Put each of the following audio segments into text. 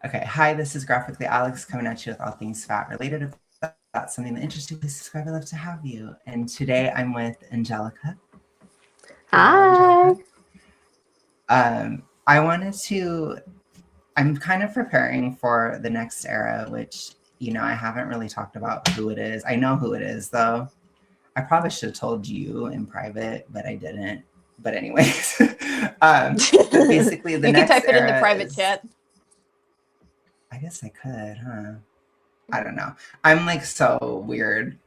Okay, hi, this is Graphically Alex coming at you with all things fat related. If that's something that interests you, please subscribe. I'd love to have you. And today I'm with Angelica. Hi. Angelica. I wanted to, I'm kind of preparing for the next era, which, I haven't really talked about who it is. I know who it is, though. I probably should have told you in private, but I didn't. But anyways, but basically the You can next type it in the era private is, chat. I guess I could, huh? I don't know. I'm like so weird.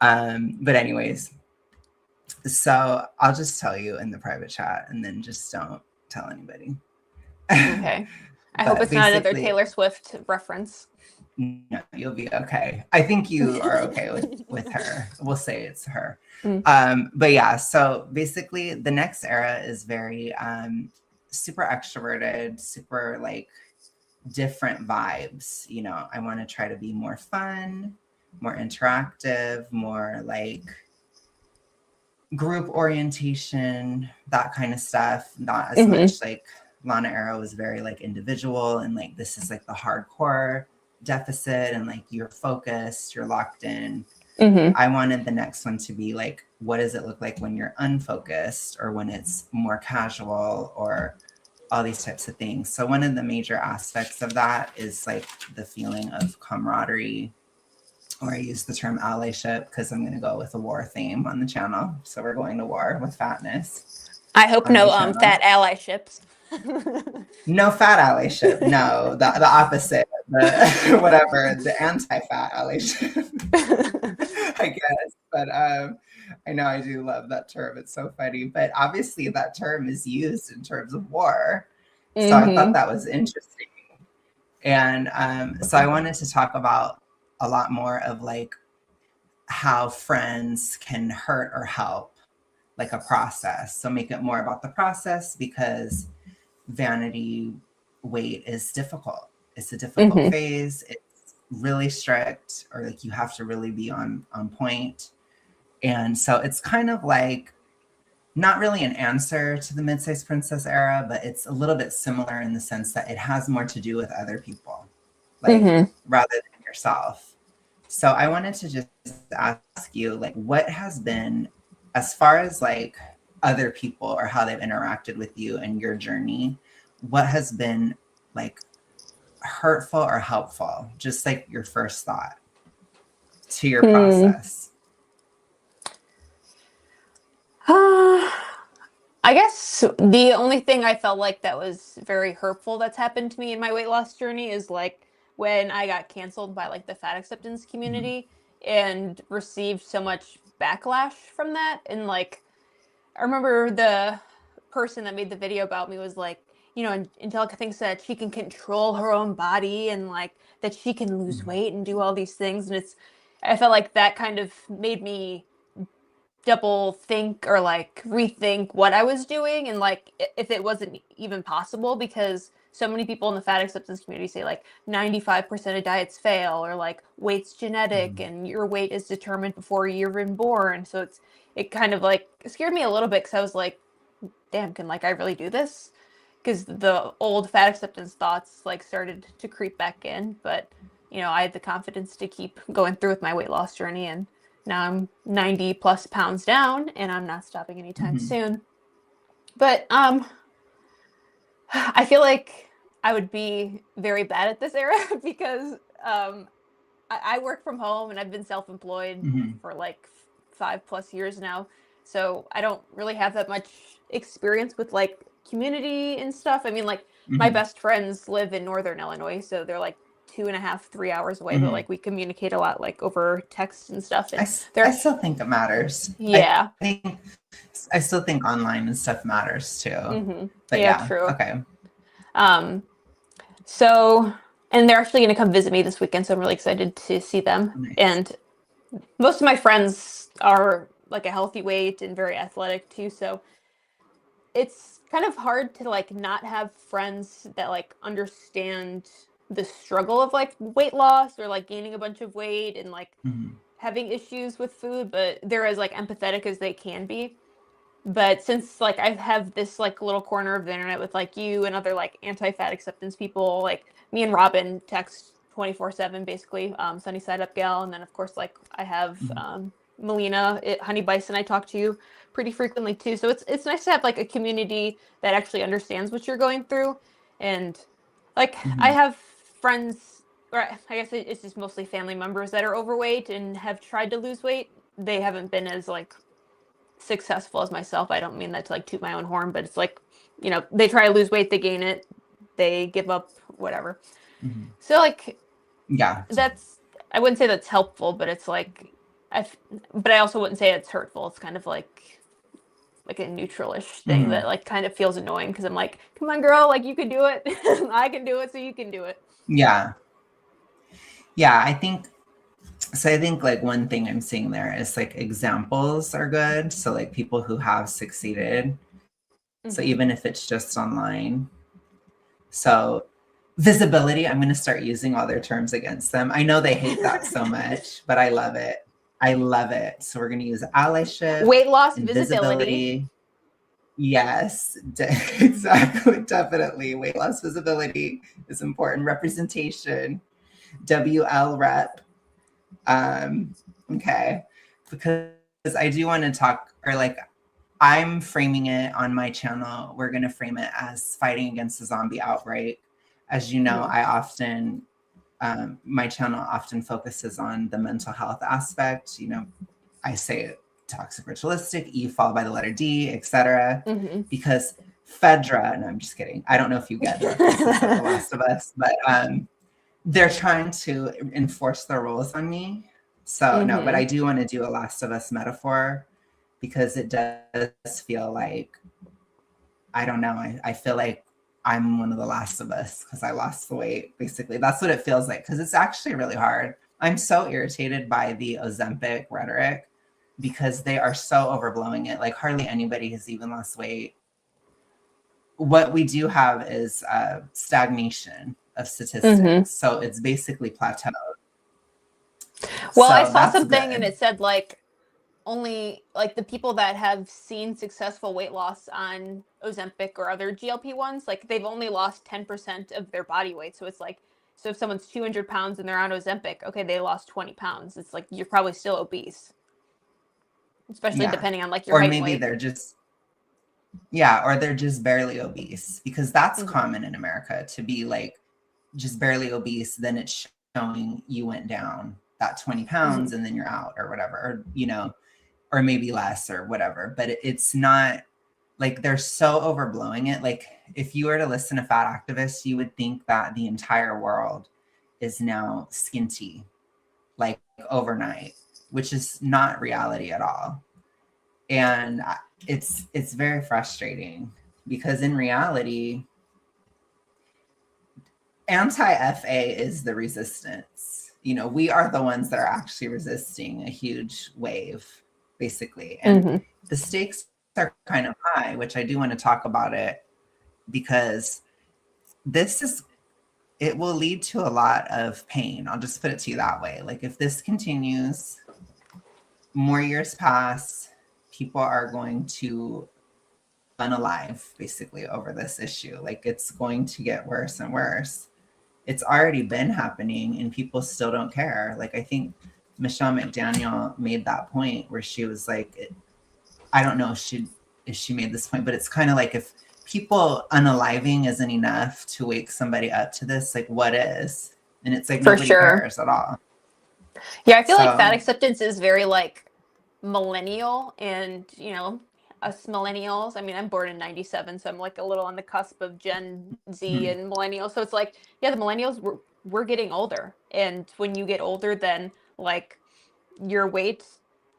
But anyways, so I'll just tell you in the private chat and then just don't tell anybody. Okay. I hope But it's not another basically, Taylor Swift reference. no, you'll be okay. I think you are okay with her. We'll say it's her. But yeah, so basically the next era is very super extroverted, super like different vibes. I want to try to be more fun, more interactive, more like group orientation, that kind of stuff. Not as much like Lana Arrow was very like individual and like this is like the hardcore deficit and like you're focused, you're locked in. I wanted the next one to be like, what does it look like when you're unfocused or when it's more casual or all these types of things. So one of the major aspects of that is like the feeling of camaraderie, or I use the term allyship because I'm going to go with a war theme on the channel. So we're going to war with fatness. I hope no fat allyships. No fat allyship. No, the opposite. The whatever, the anti-fat allyship. I guess. But I know I do love that term. It's so funny. But obviously that term is used in terms of war. So I thought that was interesting. And so I wanted to talk about a lot more of like how friends can hurt or help, like a process. So make it more about the process because vanity weight is difficult. It's a difficult phase. It's really strict, or like you have to really be on point. And so it's kind of like not really an answer to the mid-sized princess era, but it's a little bit similar in the sense that it has more to do with other people, like rather than yourself. So I wanted to just ask you, like, what has been, as far as like other people or how they've interacted with you and your journey, what has been like hurtful or helpful? Just like your first thought to your process. I guess the only thing I felt like that was very hurtful that's happened to me in my weight loss journey is like when I got canceled by like the fat acceptance community and received so much backlash from that. And like, I remember the person that made the video about me was like, Angelica thinks that she can control her own body and like that she can lose weight and do all these things. And I felt like that kind of made me double think or like rethink what I was doing and like if it wasn't even possible, because so many people in the fat acceptance community say like 95% of diets fail or like weight's genetic and your weight is determined before you're even born. So it kind of like scared me a little bit because I was like, damn, can like I really do this? Because the old fat acceptance thoughts like started to creep back in. But I had the confidence to keep going through with my weight loss journey, and now I'm 90 plus pounds down and I'm not stopping anytime soon. But I feel like I would be very bad at this era because I work from home and I've been self-employed for like 5+ years now. So I don't really have that much experience with like community and stuff. I mean, like my best friends live in Northern Illinois, so they're like 2.5, 3 hours away, but like we communicate a lot like over text and stuff. And I still think it matters. Yeah. I still think online and stuff matters too. But yeah, true. Okay. So, and they're actually going to come visit me this weekend, so I'm really excited to see them. Nice. And most of my friends are like a healthy weight and very athletic too, so it's kind of hard to like not have friends that like understand the struggle of like weight loss or like gaining a bunch of weight and like having issues with food, but they're as like empathetic as they can be. But since like I have this like little corner of the internet with like you and other like anti-fat acceptance people, like me and Robin text 24/7 basically, Sunny Side Up Gal, and then of course like I have Melina Honey Bison I talk to pretty frequently too. So it's nice to have like a community that actually understands what you're going through. And like I Mm-hmm. have friends, or I guess it's just mostly family members that are overweight and have tried to lose weight. They haven't been as like successful as myself. I don't mean that to like toot my own horn, but it's like, you know, they try to lose weight, they gain it, they give up, whatever. Mm-hmm. So like Yeah. that's, I wouldn't say that's helpful, but it's like but I also wouldn't say it's hurtful. It's kind of like a neutral-ish thing Mm-hmm. that like kind of feels annoying because I'm like, come on, girl, like you can do it. I can do it, so you can do it. Yeah. Yeah. I think like one thing I'm seeing there is like examples are good. So like people who have succeeded. So Mm-hmm. even if it's just online. So visibility, I'm going to start using all their terms against them. I know they hate that so much, but I love it. I love it. So we're going to use allyship Weight loss and visibility. visibility. Yes, exactly. Definitely. Weight loss visibility is important. Representation, WL rep. Okay. Because I do want to talk, or like, I'm framing it on my channel. We're going to frame it as fighting against the zombie outbreak. As you know, Mm-hmm. I often, my channel often focuses on the mental health aspect. You know, I say toxic ritualistic, E followed by the letter D, etc. Mm-hmm. Because Fedra, no, I'm just kidding. I don't know if you get references of The Last of Us, but they're trying to enforce their rules on me. So no, but Mm-hmm. I do want to do a Last of Us metaphor because it does feel like, I don't know, I feel like I'm one of the last of us because I lost the weight. Basically, that's what it feels like because it's actually really hard. I'm so irritated by the Ozempic rhetoric because they are so overblowing it. Like hardly anybody has even lost weight. What we do have is stagnation of Mm-hmm. statistics. So it's basically plateaued. Well, I So saw that's something and good. it said like only like the people that have seen successful weight loss on Ozempic or other GLP-1s, like they've only lost 10% of their body weight. So it's like, so if someone's 200 pounds and they're on Ozempic, okay, they lost 20 pounds. It's like you're probably still obese, especially Yeah. depending on like your Or height and maybe weight. they're just, yeah, or they're just barely obese because that's Mm-hmm. common in America to be like just barely obese. Then it's showing you went down that 20 Mm-hmm. pounds and then you're out or whatever, or, you know, or maybe less or whatever. But it's not like they're so overblowing it. Like if you were to listen to fat activists, you would think that the entire world is now skinty, like overnight, which is not reality at all. And it's very frustrating because in reality, anti-FA is the resistance. You know, we are the ones that are actually resisting a huge wave, basically. And Mm-hmm. the stakes are kind of high, which I do want to talk about it because this is, it will lead to a lot of pain. I'll just put it to you that way. Like if this continues, more years pass, people are going to unalive basically over this issue. Like it's going to get worse and worse. It's already been happening and people still don't care. Like I think Michelle McDaniel made that point where she was like, I don't know if she made this point, but it's kind of like if people unaliving isn't enough to wake somebody up to this, like what is? And it's like For nobody sure. cares at all. Yeah, I feel like fat So acceptance is very like millennial and, you know, us millennials. I mean, I'm born in 97, so I'm like a little on the cusp of Gen Z hmm, and millennials. So it's like, yeah, the millennials we're getting older. And when you get older, then like your weight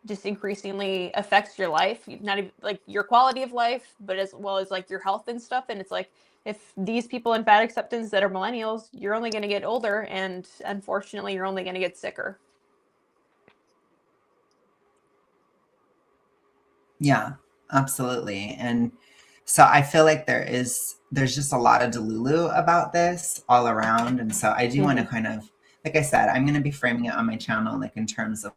just increasingly affects your life, not even like your quality of life, but as well as like your health and stuff. And it's like if these people in fat acceptance that are millennials, you're only going to get older and unfortunately you're only going to get sicker. yeah, absolutely. And so I feel like there's just a lot of delulu about this all around. And so I do want to Mm-hmm. kind of, like I said, I'm going to be framing it on my channel, like in terms of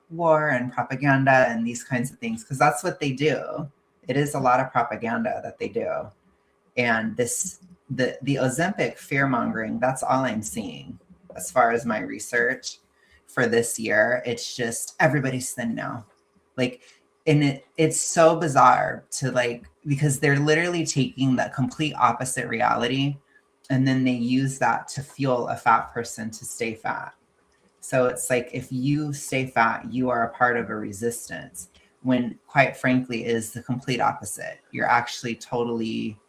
war and propaganda and these kinds of things, because that's what they do. It is a lot of propaganda that they do. And the Ozempic fear mongering, that's all I'm seeing as far as my research for this year. It's just everybody's thin now. Like, and it's so bizarre to like, because they're literally taking the complete opposite reality and then they use that to fuel a fat person to stay fat. So it's like, if you stay fat, you are a part of a resistance, when quite frankly is the complete opposite. You're actually totally,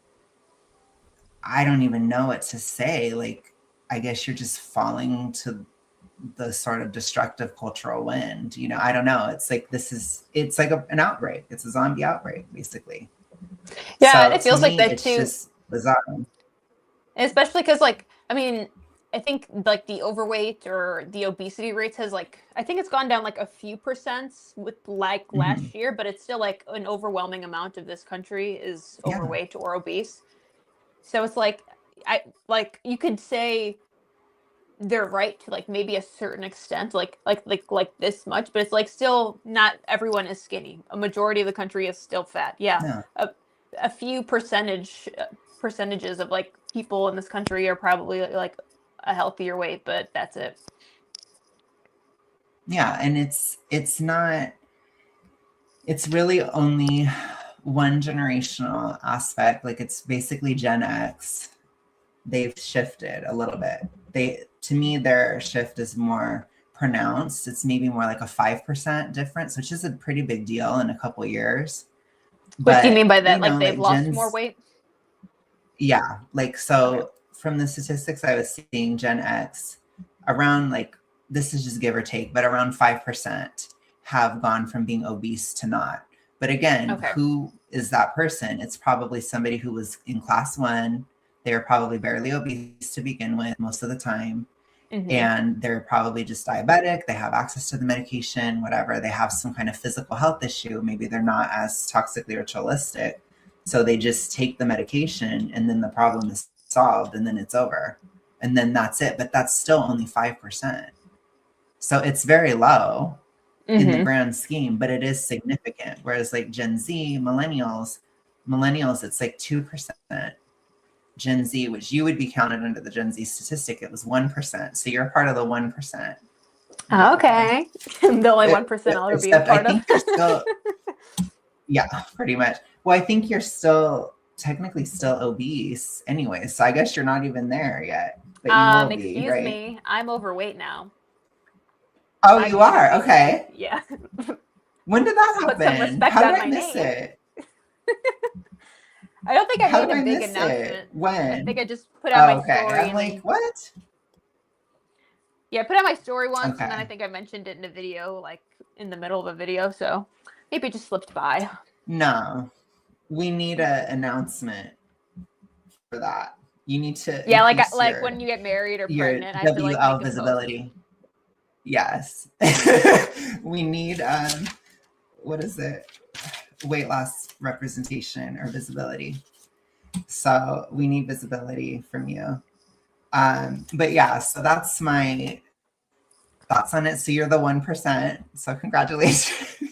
I don't even know what to say. Like, I guess you're just falling to the sort of destructive cultural wind. You know, I don't know. It's like, it's like an outbreak. It's a zombie outbreak, basically. Yeah, So and it to feels like me, that it's too. just bizarre. Especially because, like, I mean, I think like the overweight or the obesity rates has like, I think it's gone down like a few percents with like Mm-hmm. last year, but it's still like an overwhelming amount of this country is Yeah. overweight or obese. So it's like, you could say they're right to like maybe a certain extent, like this much, but it's like still not everyone is skinny. A majority of the country is still fat. Yeah, No. a few percentages of like people in this country are probably like a healthier weight, but that's it. Yeah, and it's not. It's really only one generational aspect. Like, it's basically Gen X. They've shifted a little bit. To me, their shift is more pronounced. It's maybe more like a 5% difference, which is a pretty big deal in a couple years. What do you But mean by that? you Like know, they've like lost more weight? yeah, like, Okay. so from the statistics I was seeing, Gen X, around, like, this is just give or take, but around 5% have gone from being obese to not. But again, Okay. who is that person? It's probably somebody who was in class 1. They were probably barely obese to begin with most of the time. Mm-hmm. And they're probably just diabetic. They have access to the medication, whatever. They have some kind of physical health issue. Maybe they're not as toxically ritualistic. So they just take the medication and then the problem is solved and then it's over. And then that's it. But that's still only 5%. So it's very low in the Mm-hmm. grand scheme, but it is significant. Whereas like Gen Z, millennials, it's like 2%. Gen Z, which you would be counted under the Gen Z statistic, it was 1%. So you're part of the 1%. Okay. The only 1% I'll ever be a Except I part of. think you're still, yeah, pretty much. Well, I think you're still technically still obese anyway. So I guess you're not even there yet, but you will be, Excuse right? me. I'm overweight now. Oh, I'm you being are? obese. Okay. Yeah. When did that Put some happen? respect How did on I my miss name. it? I don't think I How made did a I big miss it? announcement. I think When? I just put out my Oh, okay. story I'm and like, then what? yeah, I put out my story once and then I Okay. think I mentioned it in a video, like in the middle of a video, so maybe it just slipped by. No, we need an announcement for that. You need to Yeah, increase like when you get married or your pregnant, I have to like WL make a post. visibility. Yes. We need what is it? Weight loss representation or visibility. So we need visibility from you. But yeah, so that's my thoughts on it. So you're the 1%. So congratulations.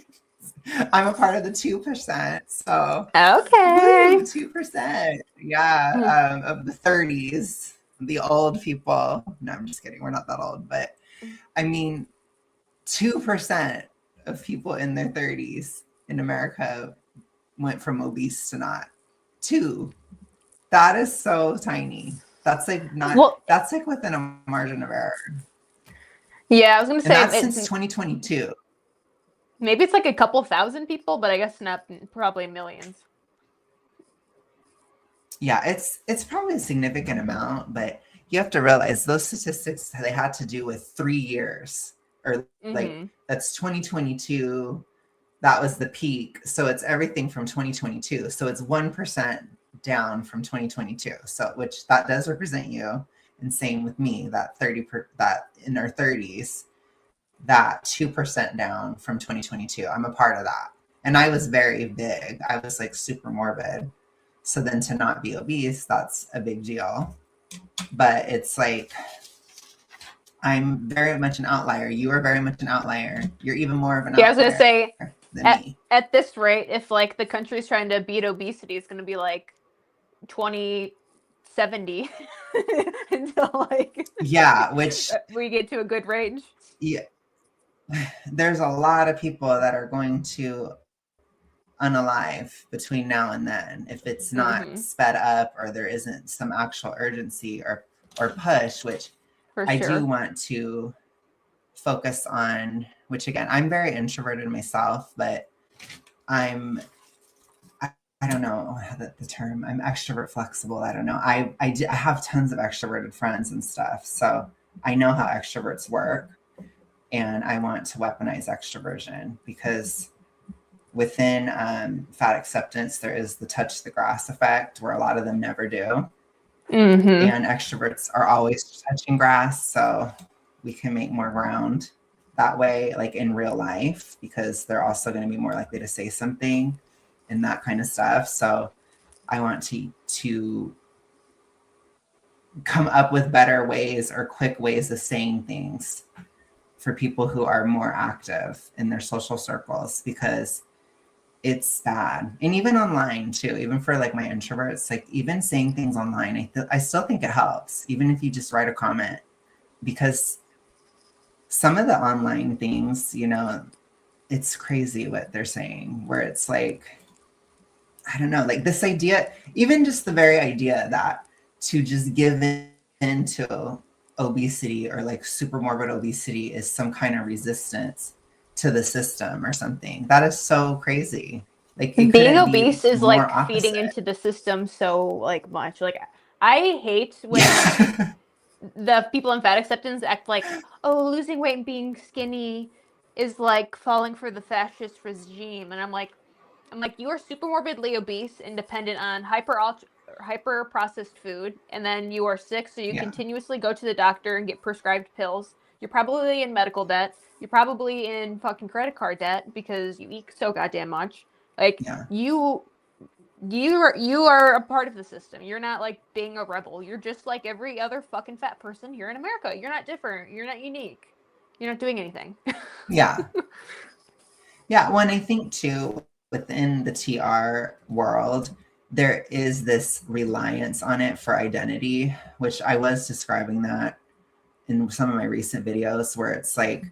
I'm a part of the 2%. So Okay. woo, 2%. Yeah, of the 30s, the old people. No, I'm just kidding. We're not that old, but I mean, 2% of people in their 30s in America went from obese to not. 2. That is so tiny. That's like not, Well, that's like within a margin of error. yeah, I was gonna And say that's since 2022. maybe it's like a couple thousand people, but I guess not, probably millions. Yeah, it's probably a significant amount, but you have to realize those statistics, they had to do with 3 years, or like Mm-hmm. that's 2022. That was the peak. So it's everything from 2022. So it's 1% down from 2022. So which that does represent you. And same with me, that that in our 30s, that 2% down from 2022. I'm a part of that. And I was very big. I was like super morbid. So then to not be obese, that's a big deal. But it's like, I'm very much an outlier. You are very much an outlier. You're even more of an Yeah, I was gonna outlier. say than me. At this rate, if like the country's trying to beat obesity, it's going to be like 2070 until like Yeah, which we get to a good range. yeah, there's a lot of people that are going to unalive between now and then if it's not sped up or there isn't some actual urgency or push, which For I sure. do want to focus on, which again, I'm very introverted myself, but I'm I don't know the term. I'm extrovert flexible. I don't know. I have tons of extroverted friends and stuff, so I know how extroverts work, and I want to weaponize extroversion because within fat acceptance, there is the touch the grass effect where a lot of them never do. And extroverts are always touching grass. So we can make more ground that way, like in real life, because they're also going to be more likely to say something and that kind of stuff. So I want to come up with better ways or quick ways of saying things for people who are more active in their social circles, because it's bad. And even online too, even for like my introverts, like even saying things online, I still think it helps, even if you just write a comment, because some of the online things, it's crazy what they're saying, where it's like, I don't know, like this idea, even just the very idea that to just give in to obesity or like super morbid obesity is some kind of resistance to the system or something. That is so crazy. Like it Being couldn't be obese is more like feeding opposite. into the system so like much. Like I hate when Yeah. the people in fat acceptance act like, oh, losing weight and being skinny is like falling for the fascist regime, and I'm like, you are super morbidly obese and dependent on hyper processed food, and then you are sick, so you Yeah. continuously go to the doctor and get prescribed pills. You're probably in medical debt. You're probably in fucking credit card debt because you eat so goddamn much. Like Yeah. you are a part of the system. You're not like being a rebel. You're just like every other fucking fat person here in America. You're not different. You're not unique. You're not doing anything. Yeah. Yeah. Well, and I think too, within the TR world, there is this reliance on it for identity, which I was describing that in some of my recent videos, where it's like,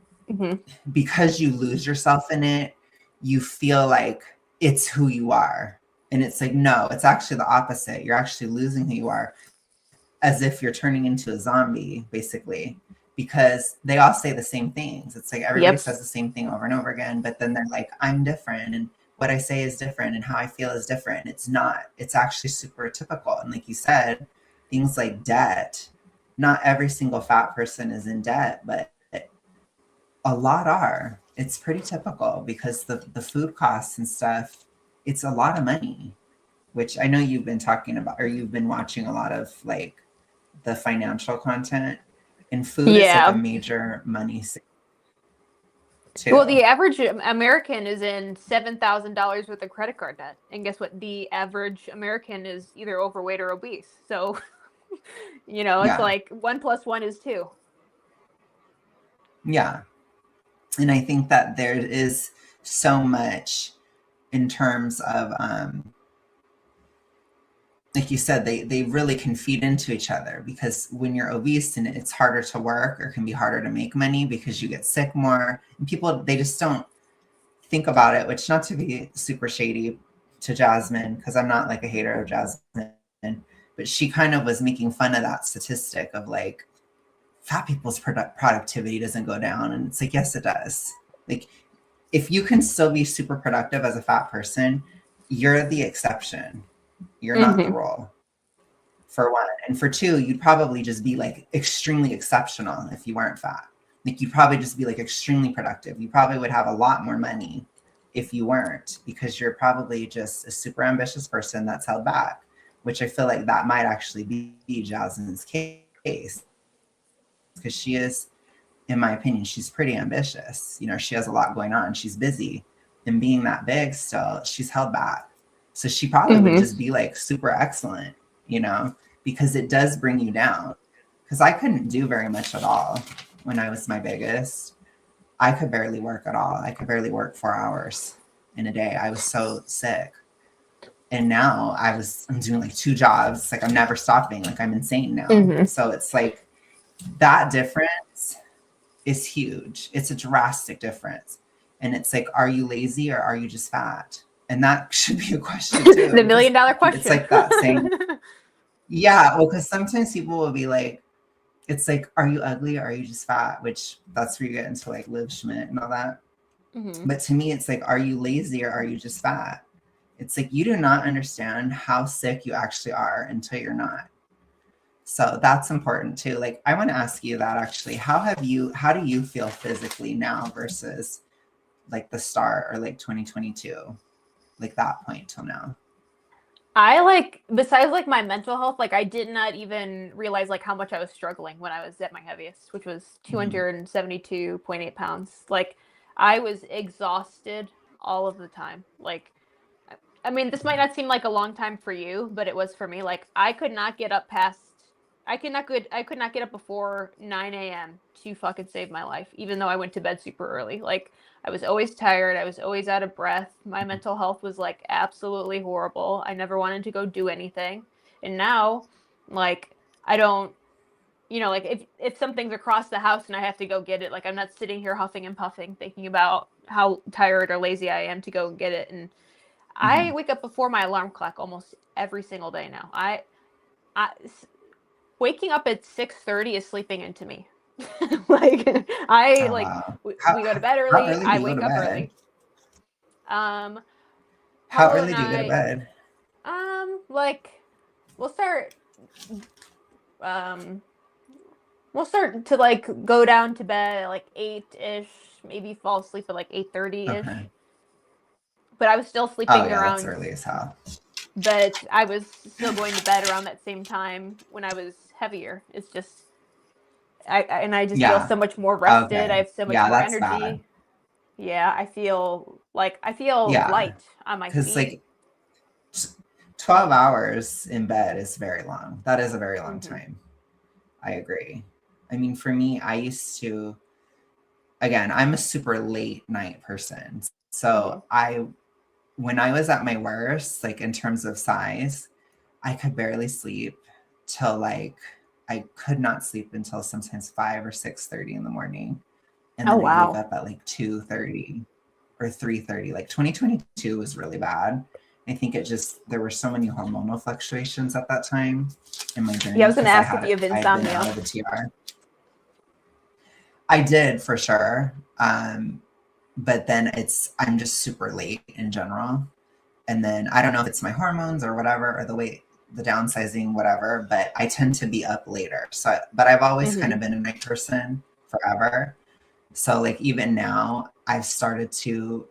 because you lose yourself in it, you feel like it's who you are. And it's like, no, it's actually the opposite. You're actually losing who you are, as if you're turning into a zombie, basically, because they all say the same things. It's like everybody Yep. says the same thing over and over again, but then they're like, I'm different, and what I say is different, and how I feel is different. It's not. It's actually super typical. And like you said, things like debt, not every single fat person is in debt, but a lot are. It's pretty typical because the food costs and stuff, it's a lot of money, which I know you've been talking about, or you've been watching a lot of like the financial content, and food is like a Yeah. major money Well, too. the average American is in $7,000 worth of credit card debt, and guess what? The average American is either overweight or obese. So, it's Yeah. like 1 + 1 is 2. Yeah. And I think that there is so much in terms of like you said, they really can feed into each other, because when you're obese and it's harder to work or can be harder to make money because you get sick more, and people, they just don't think about it, which, not to be super shady to Jasmine, because I'm not like a hater of Jasmine, but she kind of was making fun of that statistic of like fat people's productivity doesn't go down. And it's like, yes, it does. Like if you can still be super productive as a fat person, you're the exception. You're not the rule, for one. And for two, you'd probably just be like extremely exceptional if you weren't fat. Like you'd probably just be like extremely productive. You probably would have a lot more money if you weren't, because you're probably just a super ambitious person that's held back, which I feel like that might actually be Jasmine's case, because she is, in my opinion, she's pretty ambitious. She has a lot going on. She's busy, and being that big still, she's held back. So she probably would just be like super excellent, because it does bring you down. Because I couldn't do very much at all when I was my biggest. I could barely work at all. I could barely work 4 hours. in a day. I was so sick. And now I'm doing like 2 jobs. Like I'm never stopping. Like I'm insane now. Mm-hmm. So it's like that difference is huge. It's a drastic difference. And it's like, are you lazy or are you just fat? And that should be a question too. The $1 million It's question. like that saying, yeah, well, because sometimes people will be like, it's like, are you ugly or are you just fat? Which that's where you get into like Liv Schmidt and all that. Mm-hmm. But to me, it's like, are you lazy or are you just fat? It's like, you do not understand how sick you actually are until you're not. So that's important too. Like, I want to ask you that actually. How do you feel physically now versus like the start or like 2022, like that point till now? I like, besides like my mental health, like I did not even realize like how much I was struggling when I was at my heaviest, which was Mhm. 272.8 pounds. Like I was exhausted all of the time. Like, I mean, this might not seem like a long time for you, but it was for me. Like I could not get up past, I could not get up before 9 a.m. to fucking save my life, even though I went to bed super early. Like I was always tired. I was always out of breath. My mental health was like absolutely horrible. I never wanted to go do anything. And now, like, I don't, like if something's across the house and I have to go get it, like I'm not sitting here huffing and puffing thinking about how tired or lazy I am to go get it. And I Mhm. wake up before my alarm clock almost every single day now. I waking up at 6:30 is sleeping into me. Like I Oh like wow. we go to bed How early. early do I you go wake to up bed? early. Um, How Paulo early and do you go to I, bed? like we'll start um we'll start to like go down to bed at like 8-ish, maybe fall asleep at like 8:30-ish. Okay. But I was still Oh sleeping yeah, that's around, early as hell. but I was still going to bed around that same time when I was heavier. It's just I just feel Yeah. so much more rested. I Okay. have so much Yeah, more that's bad. energy. Yeah, I feel Yeah. light on my Because feet. like 12 hours in bed is very long. That is a very long Mm-hmm. time. I agree. I mean, for me, I used to, again, I'm a super late night person. Mm-hmm. So when I was at my worst, like in terms of size, I could barely sleep till like, I could not sleep until sometimes 5 or 6:30 in the morning. And Oh then I'd wake wow. up at like 2:30 or 3:30. Like 2022 was really bad. I think there were so many hormonal fluctuations at that time in my Yeah, I journey was gonna because ask if you have I had been out insomnia. of the TR. I did for sure. But then I'm just super late in general. And then I don't know if it's my hormones or whatever, or the downsizing, whatever, but I tend to be up later. But I've always kind Mm-hmm. of been a night person forever. So like even now, I've started to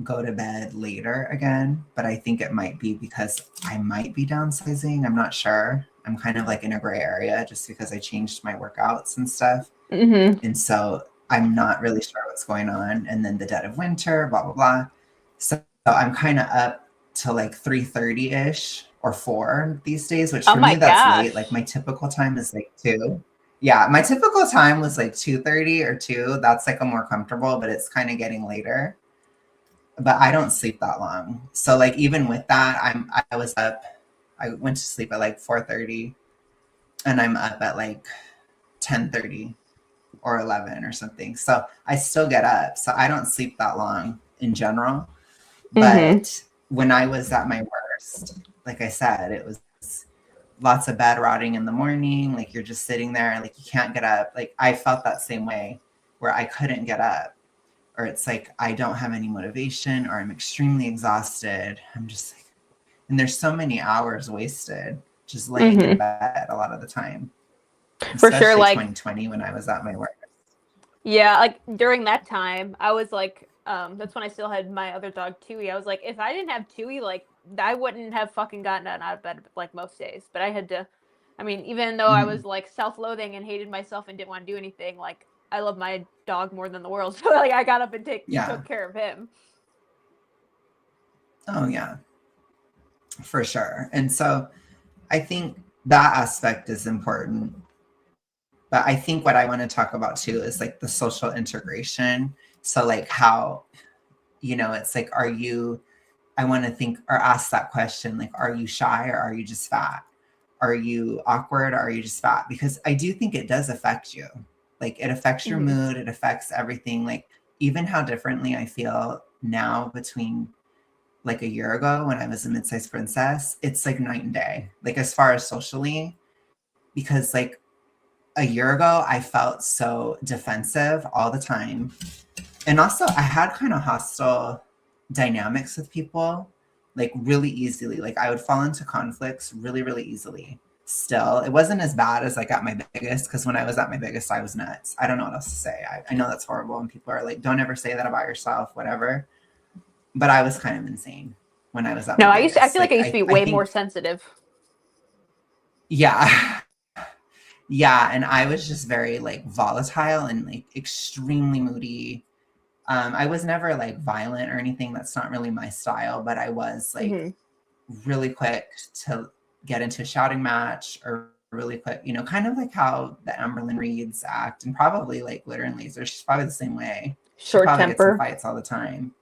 go to bed later again, but I think it might be because I might be downsizing. I'm not sure. I'm kind of like in a gray area just because I changed my workouts and stuff. Mm-hmm. And so I'm not really sure what's going on. And then the dead of winter, blah, blah, blah. So I'm kind of up to like 3:30-ish or 4 these days, which Oh for my me, that's late. Like gosh. my typical time is like 2. Yeah, my typical time was like 2:30 or 2. That's like a more comfortable, but it's kind of getting later. But I don't sleep that long. So like even with that, I was up, I went to sleep at like 4:30 and I'm up at like 10:30 or 11 or something. So I still get up. So I don't sleep that long in general. Mm-hmm. But when I was at my worst, like I said, it was lots of bed rotting in the morning. Like you're just sitting there and like you can't get up. Like I felt that same way where I couldn't get up, or it's like I don't have any motivation, or I'm extremely exhausted. I'm just like, and there's so many hours wasted just laying in Mm-hmm. bed a lot of the time, For sure, especially like 2020 when I was at my worst. yeah, like during that time, I was like, that's when I still had my other dog Tui. I was like, if I didn't have Tui, like I wouldn't have fucking gotten out of bed like most days. But I had to. I mean, even though I Mhm. was like self-loathing and hated myself and didn't want to do anything, like I love my dog more than the world. So like I got up and Yeah. took care of him. Oh, yeah, for sure. And so I think that aspect is important. But I think what I want to talk about too is like the social integration. So, like, how it's like, I want to think or ask that question, like, are you shy or are you just fat? Are you awkward or are you just fat? Because I do think it does affect you. Like, it affects your Mm-hmm. mood, it affects everything. Like, even how differently I feel now between like a year ago when I was a mid-sized princess, it's like night and day. Like, as far as socially, because like a year ago I felt so defensive all the time. And also I had kind of hostile dynamics with people, like really easily. Like, I would fall into conflicts really, really easily. Still, it wasn't as bad as like at my biggest, because when I was at my biggest, I was nuts. I don't know what else to say. I know that's horrible, and people are like, don't ever say that about yourself, whatever. But I was kind of insane when I was at my No, I biggest. feel like Like, I used to be I way more think, sensitive. yeah. Yeah, and I was just very like volatile and like extremely moody. I was never like violent or anything. That's not really my style, but I was like Mm-hmm. really quick to get into a shouting match, or really quick, kind of like how the Amberlynn Reeds act, and probably like Glitter and Laser. She's probably the same way. She Short probably gets in temper. fights all the time.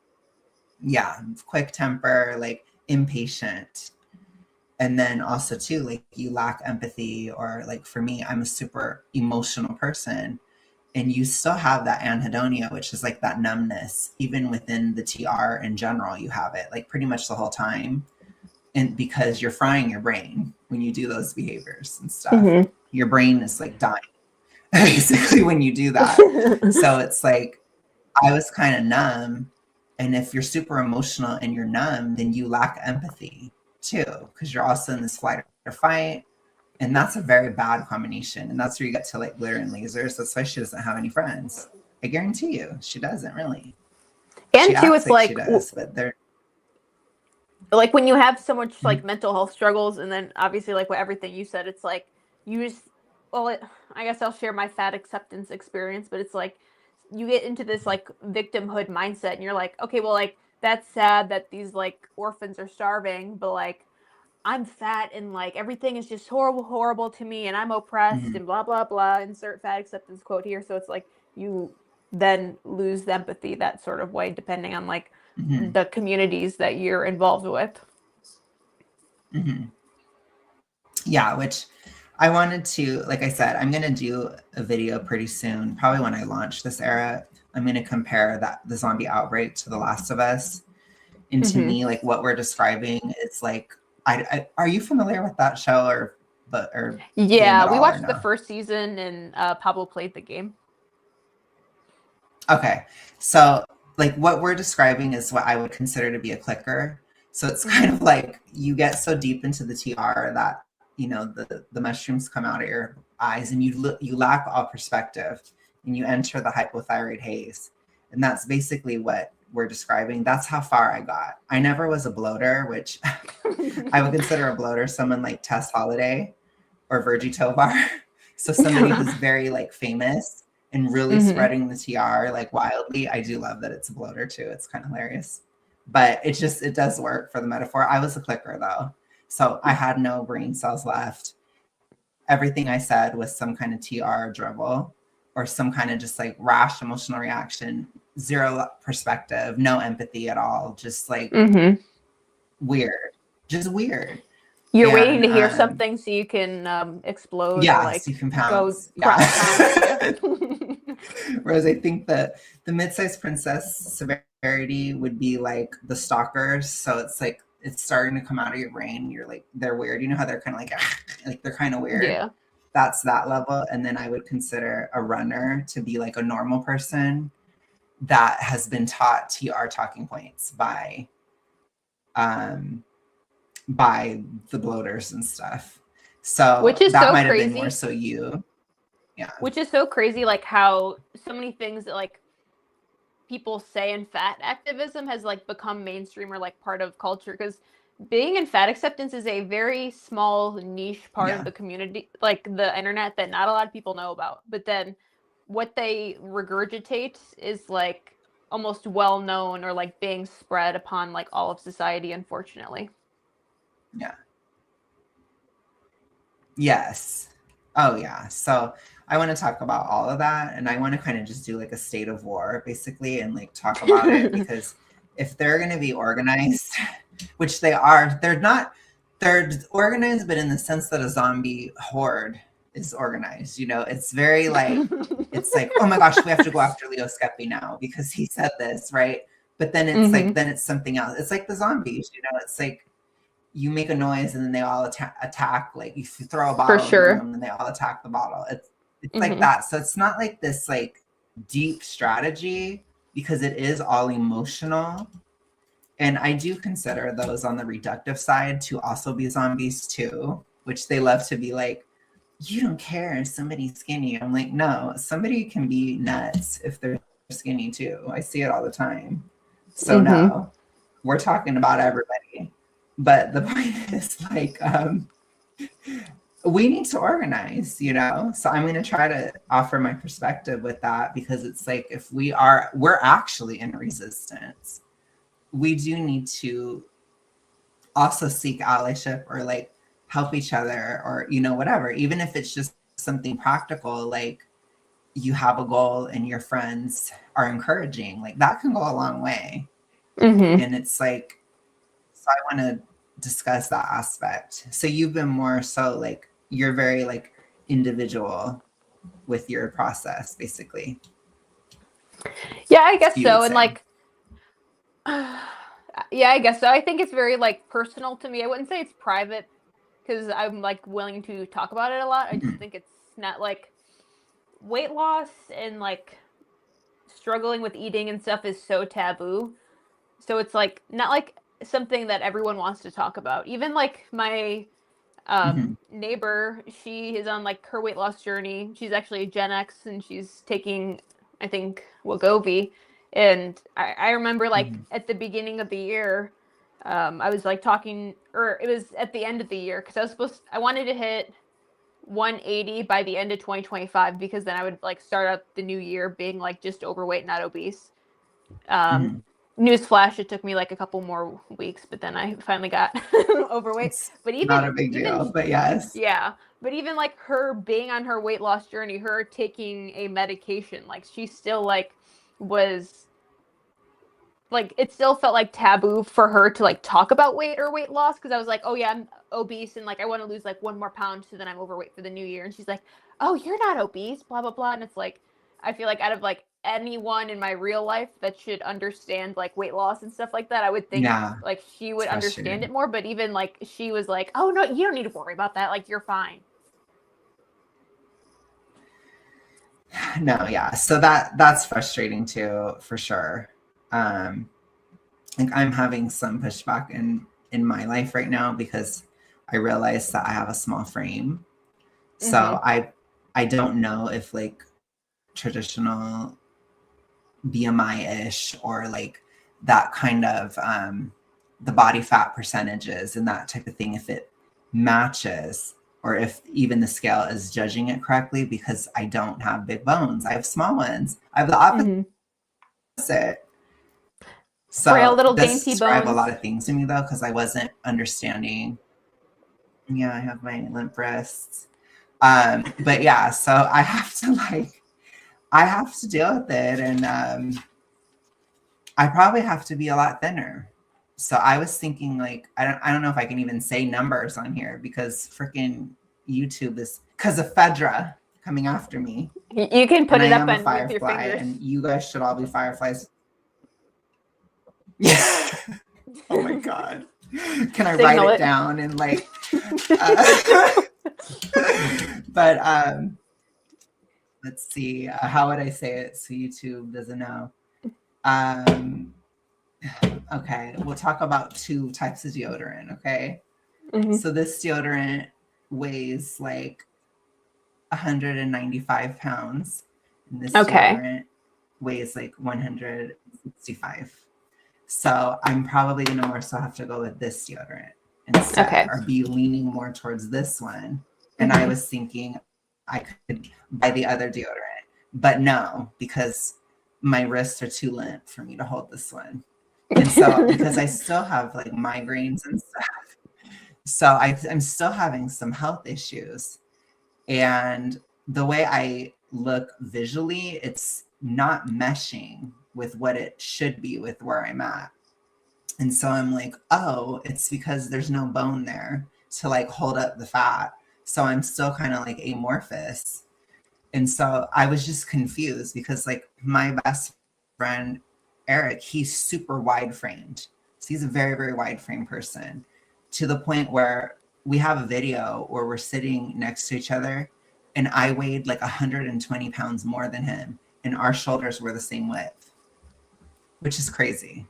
Yeah, quick temper, like impatient. And then also too, like, you lack empathy, or like for me, I'm a super emotional person, and you still have that anhedonia, which is like that numbness, even within the TR in general. You have it like pretty much the whole time, and because you're frying your brain when you do those behaviors and stuff. Mm-hmm. Your brain is like dying basically when you do that. So it's like, I was kind of numb. And if you're super emotional and you're numb, then you lack empathy too, because you're also in this flight or fight. And that's a very bad combination. And that's where you get to like Glitter and Lasers. That's why she doesn't have any friends. I guarantee you, she doesn't really. She And two, acts it's like she does, but they're. like when you have so much like Mhm, mental health struggles, and then obviously like what everything you said, it's like you just, well, I guess I'll share my fat acceptance experience, but it's like you get into this like victimhood mindset, and you're like, okay, well, like that's sad that these like orphans are starving, but like I'm fat and like everything is just horrible, horrible to me, and I'm oppressed mhm, and blah blah blah. Insert fat acceptance quote here. So it's like you then lose the empathy that sort of way, depending on like mhm, the communities that you're involved with. mhm. Yeah, which I wanted to, like I said, I'm going to do a video pretty soon, probably when I launch this era. I'm going to compare the zombie outbreak to The Last of Us. And to Mm-hmm. me, like, what we're describing is like, are you familiar with that show, or game Yeah, at we all, or watched the no? first season, and Pablo played the game. Okay. So, like, what we're describing is what I would consider to be a clicker. So it's kind Mm-hmm. of like you get so deep into the TR that, the mushrooms come out of your eyes, and you lack all perspective, and you enter the hypothyroid haze. And that's basically what we're describing. That's how far I got. I never was a bloater, which I would consider a bloater someone like Tess Holiday or Virgie Tovar. So somebody who's very like famous and really Mm-hmm. spreading the TR like wildly. I do love that it's a bloater too. It's kind of hilarious. But it does work for the metaphor. I was a clicker though. So I had no brain cells left. Everything I said was some kind of TR dribble, or some kind of just like rash emotional reaction, zero perspective, no empathy at all, just like Mm-hmm. weird, just weird. You're waiting And to hear something so you can explode or yes, you like can go pounce. Yeah. crowd pounce. Yeah. Whereas I think that the mid-sized princess severity would be like the stalkers. So it's like it's starting to come out of your brain. You're like, they're weird. You know how they're kind of like, like they're kind of weird. Yeah. That's that level. And then I would consider a runner to be like a normal person that has been taught TR talking points um by the bloaters and stuff. Which So is that so might have been more crazy. so you. Yeah. Which is so crazy, like how so many things that like people say in fat activism has like become mainstream or like part of culture, because being in fat acceptance is a very small niche part of Yeah. the community, like the internet, that not a lot of people know about. But then what they regurgitate is like almost well known, or like being spread upon like all of society, unfortunately. Yeah. Yes. Oh, yeah. So I want to talk about all of that. And I want to kind of just do like a state of war, basically, and like talk about it, because if they're going to be organized, which they are, they're organized, but in the sense that a zombie horde is organized. You know, it's very like, it's like, oh my gosh, we have to go after Leo Skeppy now because he said this, right? But then it's like, then it's something else. It's like the zombies, you know, it's like you make a noise and then they all attack. Like you throw a bottle in the room and they all attack the bottle. It's like that. So it's not like this like deep strategy because it is all emotional. And I do consider those on the reductive side to also be zombies too, which they love to be like, you don't care if somebody's skinny. I'm like, no, somebody can be nuts if they're skinny too. I see it all the time. So no, we're talking about everybody. But the point is like, we need to organize, you know? So I'm going to try to offer my perspective with that because it's like, if we're actually in resistance, we do need to also seek allyship or like help each other or, you know, whatever, even if it's just something practical, like you have a goal and your friends are encouraging, like that can go a long way. And it's like, so I want to discuss that aspect. So you've been more so like, you're very like individual with your process, basically. Yeah, I guess so. And like, yeah, I guess so. I think it's very like personal to me. I wouldn't say it's private because I'm like willing to talk about it a lot. I just think it's not like weight loss and like struggling with eating and stuff is so taboo. So it's like not like something that everyone wants to talk about. Even like my neighbor, she is on like her weight loss journey. She's actually Gen X and she's taking, I think, Wegovy. And I remember like at the beginning of the year, I was like talking, or it was at the end of the year because I wanted to hit 180 by the end of 2025 because then I would like start out the new year being like just overweight, not obese. Newsflash, it took me like a couple more weeks, but then I finally got overweight. It's but even not a big deal, but yes. Yeah, but even like her being on her weight loss journey, her taking a medication, like she still like was like it still felt like taboo for her to like talk about weight or weight loss because I was like, oh yeah, I'm obese and like I want to lose like 1 more pound so then I'm overweight for the new year. And she's like, oh, you're not obese, blah blah blah. And it's like I feel like out of like anyone in my real life that should understand like weight loss and stuff like that, I would think like she would understand it more. But even like she was like, oh no, you don't need to worry about that. Like you're fine. No, yeah. So that's frustrating too, for sure. Like I'm having some pushback in my life right now because I realize that I have a small frame. So I don't know if like traditional BMI-ish or like that kind of the body fat percentages and that type of thing, if it matches or if even the scale is judging it correctly because I don't have big bones. I have small ones. I have the opposite. So frail little this dainty described bones. a lot of things to me though, because I wasn't understanding. Yeah, I have my limp wrists. But yeah, so I have to deal with it. And I probably have to be a lot thinner. So I was thinking like, I don't know if I can even say numbers on here because freaking YouTube is, because of Fedra coming after me. You can put it up on with your fingers. And you guys should all be fireflies. Yeah. Oh my God. Can I write it down and like, but let's see, how would I say it so YouTube doesn't know? Okay, we'll talk about 2 types of deodorant, okay? So this deodorant weighs like 195 pounds. And this deodorant weighs like 165. So I'm probably going to more so have to go with this deodorant instead or be leaning more towards this one. And I was thinking I could buy the other deodorant, but no, because my wrists are too limp for me to hold this one. And so because I still have like migraines and stuff, so I'm still having some health issues. And the way I look visually, it's not meshing with what it should be with where I'm at. And so I'm like, oh, it's because there's no bone there to like hold up the fat. So I'm still kind of like amorphous. And so I was just confused because like my best friend, Eric, he's super wide framed. So he's a very, very wide frame person to the point where we have a video where we're sitting next to each other and I weighed like 120 pounds more than him and our shoulders were the same width, which is crazy.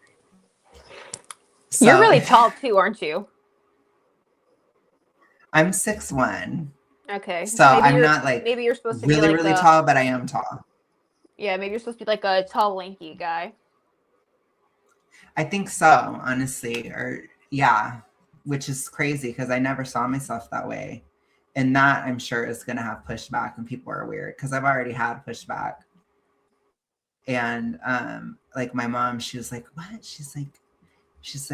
You're So really tall too, aren't you? I'm 6'1". Okay, So so I'm not like maybe you're supposed to be really, like really a tall, but I am tall. yeah, maybe you're supposed to be like a tall, lanky guy. I think so, honestly. Or yeah, which is crazy because I never saw myself that way. And that I'm sure is going to have pushback and people are weird because I've already had pushback. And like my mom, she was like, "What?" she's like, she's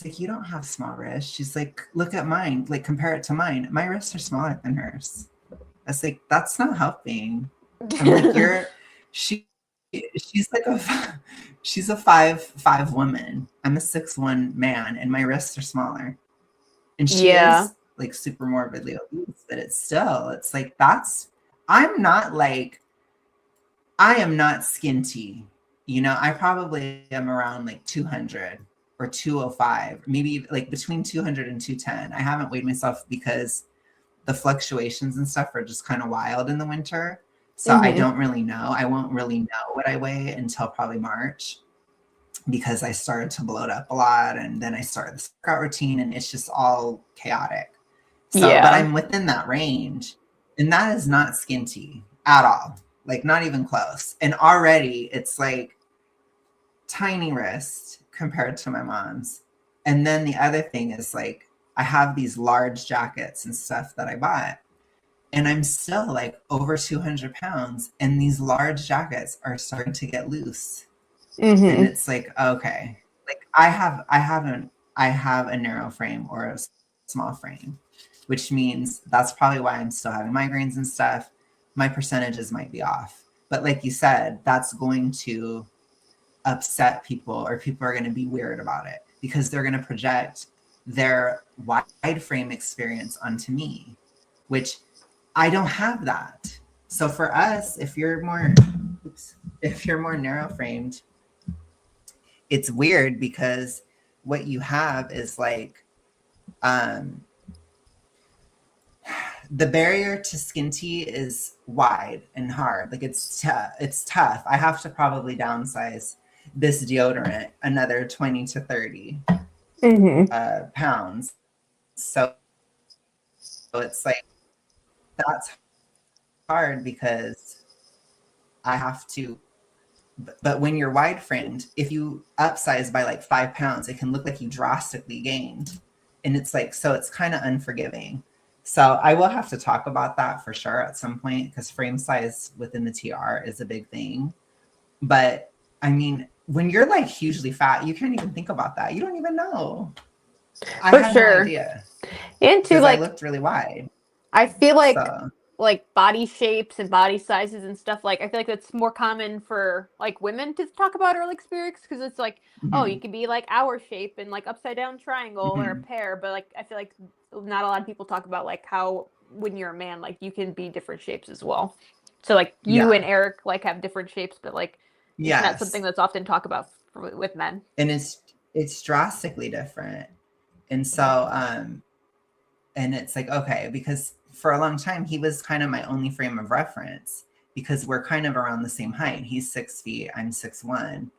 like, "You don't have small wrists." She's like, "Look at mine. Like compare it to mine. My wrists are smaller than hers." I was like, "That's not helping." I'm like, "You're she she's like a she's a 5'5" woman. I'm a 6'1" man and my wrists are smaller." And she Yeah. is like super morbidly obese, but it's like I'm not like I am not skinty. You know, I probably am around like 200 or 205, maybe like between 200 and 210. I haven't weighed myself because the fluctuations and stuff are just kind of wild in the winter. So I Mhm. don't really know. I won't really know what I weigh until probably March because I started to bloat up a lot and then I started the workout routine and it's just all chaotic. So, but Yeah. I'm within that range and that is not skinty at all. Like not even close. And already it's like tiny wrist compared to my mom's. And then the other thing is like I have these large jackets and stuff that I bought and I'm still like over 200 pounds and these large jackets are starting to get loose. And Mhm. it's like, okay, like I have a narrow frame or a small frame, which means that's probably why I'm still having migraines and stuff. My percentages might be off. But like you said, that's going to upset people or people are going to be weird about it because they're going to project their wide frame experience onto me, which I don't have that. So for us, if you're more narrow framed, it's weird because what you have is like um the barrier to skin tea is wide and hard. Like it's tough. I have to probably downsize this deodorant another 20 to 30 Mhm. pounds. So it's like that's hard because I have to. But when you're wide framed, if you upsize by like 5 pounds, it can look like you drastically gained. And it's like, so it's kind of unforgiving. So I will have to talk about that for sure at some point because frame size within the TR is a big thing. But I mean, when you're like hugely fat, you can't even think about that. You don't even know. I For had no sure. idea And too, because I like looked really wide. I feel So, like body shapes and body sizes and stuff like I feel like that's more common for like women to talk about early experience because it's like, oh, you mhm, could be like our shape and like upside down triangle or a mhm. pear, but like I feel like not a lot of people talk about like how when you're a man like you can be different shapes as well. So like you and Yeah, Eric like have different shapes, but like it's not something yes. that's often talked about with men. And it's drastically different. And so and it's like okay because for a long time he was kind of my only frame of reference because we're kind of around the same height. He's 6 feet, I'm 6'1".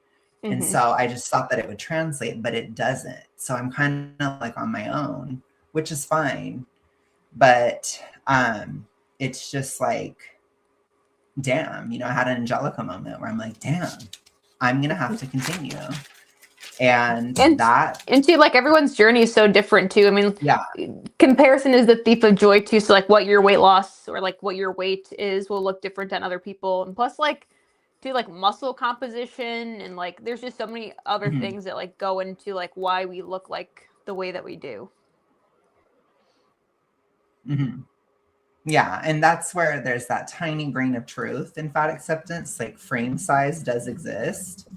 And Mm-hmm. so I just thought that it would translate, but it doesn't. So I'm kind of like on my own, which is fine. But it's just like, damn, I had an Angelica moment where I'm like, damn, I'm gonna have to continue. And And that, and too, like everyone's journey is so different too. I mean, yeah. comparison is the thief of joy too. So like what your weight loss or like what your weight is will look different than other people. And plus like do like muscle composition and like there's just so many other Mhm, things that like go into like why we look like the way that we do. mhm. Yeah, and that's where there's that tiny grain of truth in fat acceptance. Like frame size does exist,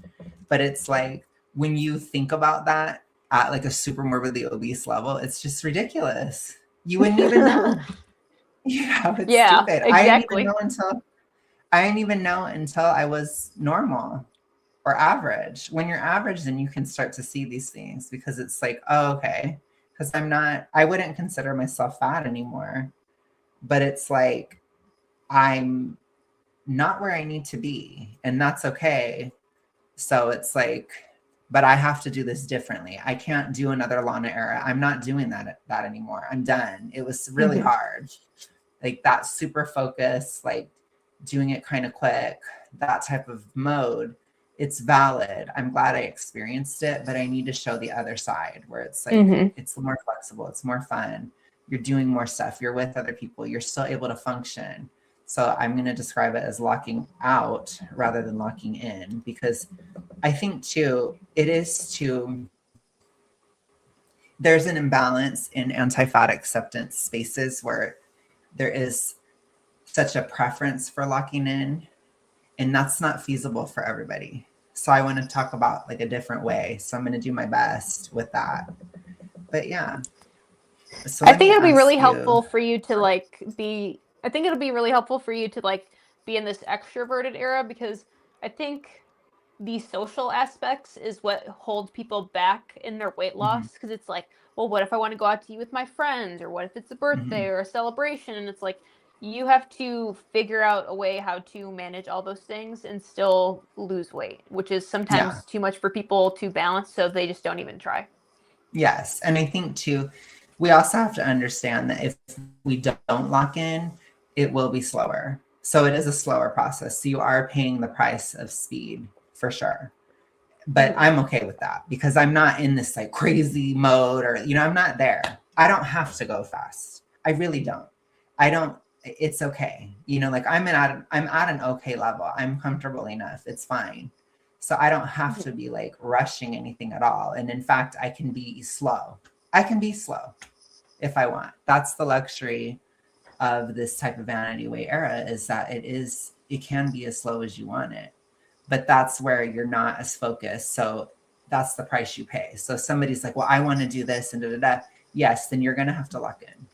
but it's like when you think about that at like a super morbidly obese level, it's just ridiculous. You wouldn't even know. It's Yeah, stupid. exactly. I didn't even know until I was normal or average. When you're average, then you can start to see these things because it's like, oh, okay. Because I wouldn't consider myself fat anymore, but it's like I'm not where I need to be, and that's okay. So it's like, but I have to do this differently. I can't do another Lana era. I'm not doing that anymore. I'm done. It was really Mm-hmm. hard. Like that super focus, like doing it kind of quick, that type of mode. It's valid. I'm glad I experienced it, but I need to show the other side where it's like Mm-hmm. it's more flexible, it's more fun. You're doing more stuff. You're with other people. You're still able to function. So I'm going to describe it as locking out rather than locking in because I think too, there's an imbalance in anti-fat acceptance spaces where there is such a preference for locking in, and that's not feasible for everybody. So I want to talk about like a different way. So I'm going to do my best with that. But yeah. So I let think me it'll be really ask you. helpful for you to like be I think it'll be really helpful for you to like be in this extroverted era because I think the social aspects is what holds people back in their weight Mhm, loss because it's like, well, what if I want to go out to eat with my friends or what if it's a birthday mhm. or a celebration and it's like you have to figure out a way how to manage all those things and still lose weight, which is Yeah. sometimes too much for people to balance, so they just don't even try. Yes. And I think too, we also have to understand that if we don't lock in, it will be slower. So it is a slower process. So you are paying the price of speed for sure. But Mm-hmm. I'm okay with that because I'm not in this like crazy mode or, I'm not there. I don't have to go fast. I really don't. I don't, it's okay. Like I'm at an okay level. I'm comfortable enough. It's fine. So I don't have to Mm-hmm. be like rushing anything at all. And in fact, I can be slow. I can be slow if I want. That's the luxury of this type of vanity weight era is that it can be as slow as you want it, but that's where you're not as focused. So that's the price you pay. So if somebody's like, well, I want to do this and da da da. Yes, then you're going to have to lock in.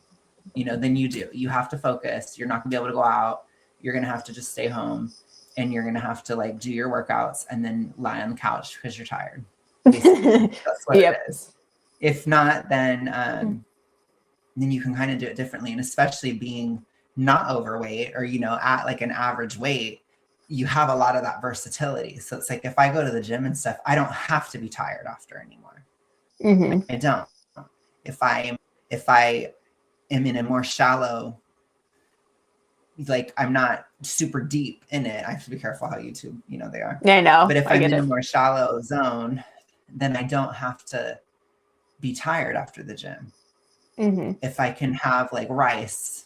Then you have to focus. You're not gonna be able to go out. You're going to have to just stay home, and you're going to have to like do your workouts and then lie on the couch because you're tired. Basically, that's what it Yep. is. If not, then you can kind of do it differently. And especially being not overweight or, at like an average weight, you have a lot of that versatility. So it's like if I go to the gym and stuff, I don't have to be tired after anymore. Mm-hmm. I don't. If I am in a more shallow, like I'm not super deep in it. I have to be careful how YouTube, they are. I know. But if I I'm get in a it. more shallow zone, then I don't have to be tired after the gym. Mm-hmm. If I can have like rice,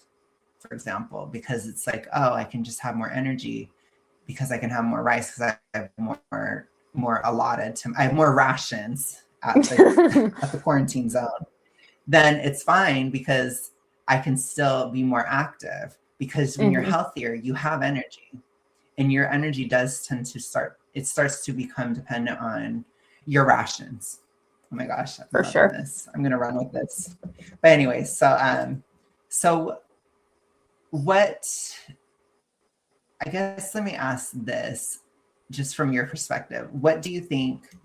for example, because it's like, oh, I can just have more energy because I can have more rice because I have more allotted to I have more rations at the quarantine zone. Then it's fine because I can still be more active because when you're Mm-hmm. healthier, you have energy. And your energy does tend to starts to become dependent on your rations. Oh my gosh, I'm For loving sure. this. I'm gonna run with this. But anyways, so what I guess let me ask this just from your perspective. What do you think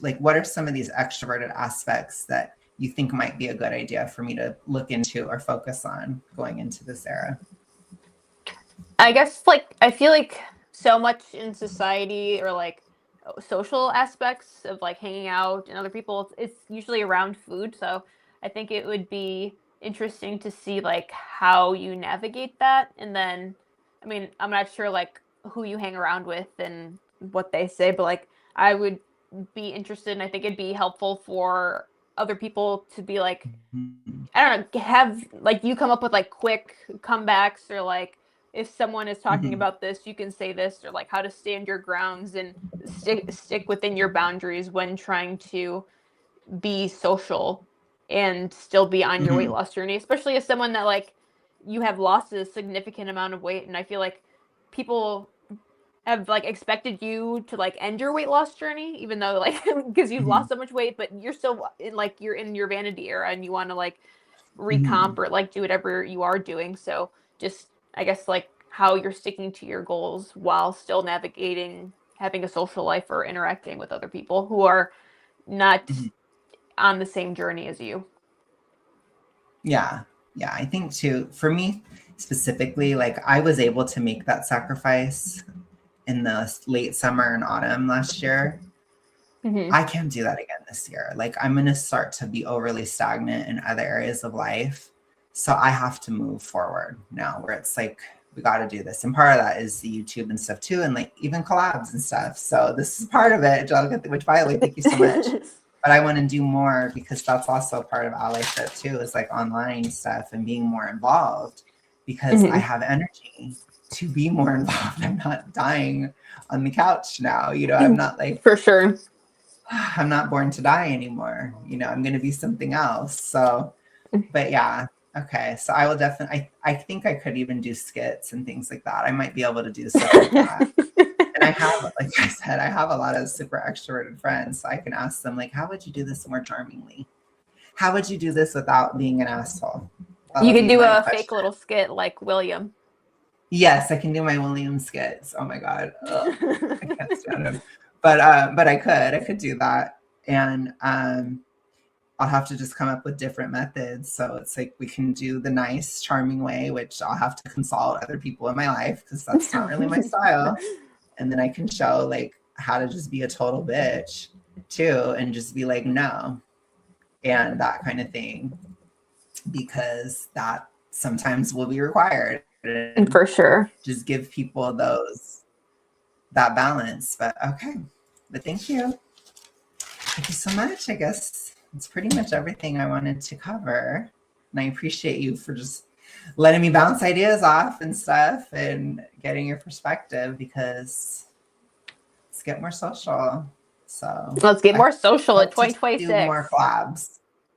like what are some of these extroverted aspects that you think might be a good idea for me to look into or focus on going into this era? I guess like I feel like so much in society or like social aspects of like hanging out and other people, it's usually around food. So I think it would be interesting to see like how you navigate that. And then, I mean, I'm not sure like who you hang around with and what they say, but like I would be interested and I think it'd be helpful for other people to be like Mhm. I don't know, have like you come up with like quick comebacks or like if someone is talking Mhm. about this, you can say this or like how to stand your grounds and stick within your boundaries when trying to be social and still be on your weight Mhm. loss journey, especially as someone that like you have lost a significant amount of weight and I feel like people have like expected you to like end your weight loss journey, even though like because you've Mhm. lost so much weight, but you're still in like you're in your vanity era and you want to like recomp Mhm. or like do whatever you are doing. So just I guess like how you're sticking to your goals while still navigating having a social life or interacting with other people who are not Mhm. on the same journey as you. Yeah. Yeah. I think too, for me specifically, like I was able to make that sacrifice in the late summer and autumn last year. Mm-hmm. I can't do that again this year. Like I'm going to start to be overly stagnant in other areas of life. So I have to move forward now where it's like, we got to do this. And part of that is the YouTube and stuff too. And like even collabs and stuff. So this is part of it, Angelica, which Violet, thank you so much. But I want to do more because that's also part of allyship too, is like online stuff and being more involved because I Mm-hmm. have energy to be more involved. I'm not dying on the couch now. You know, I'm not like, For sure. I'm not born to die anymore. You know, I'm going to be something else. So, but yeah. Okay. So I will definitely, I think I could even do skits and things like that. I might be able to do stuff like that. And I have, like I said, I have a lot of super extroverted friends. So I can ask them, like, how would you do this more charmingly? How would you do this without being an asshole? You That'll could be do my a fake question. little skit like William. Yes, I can do my William skits. Oh my God. Ugh, I can't stand him. But I could do that. And I'll have to just come up with different methods. So it's like we can do the nice, charming way, which I'll have to consult other people in my life because that's not really my style. And then I can show like how to just be a total bitch too and just be like, no, and that kind of thing, because that sometimes will be required. And For sure. just give people that balance. But okay. But thank you. Thank you so much. I guess it's pretty much everything I wanted to cover. And I appreciate you for just letting me bounce ideas off and stuff and getting your perspective because let's get more social. So Let's get I more social at hope to do more 2026. collabs.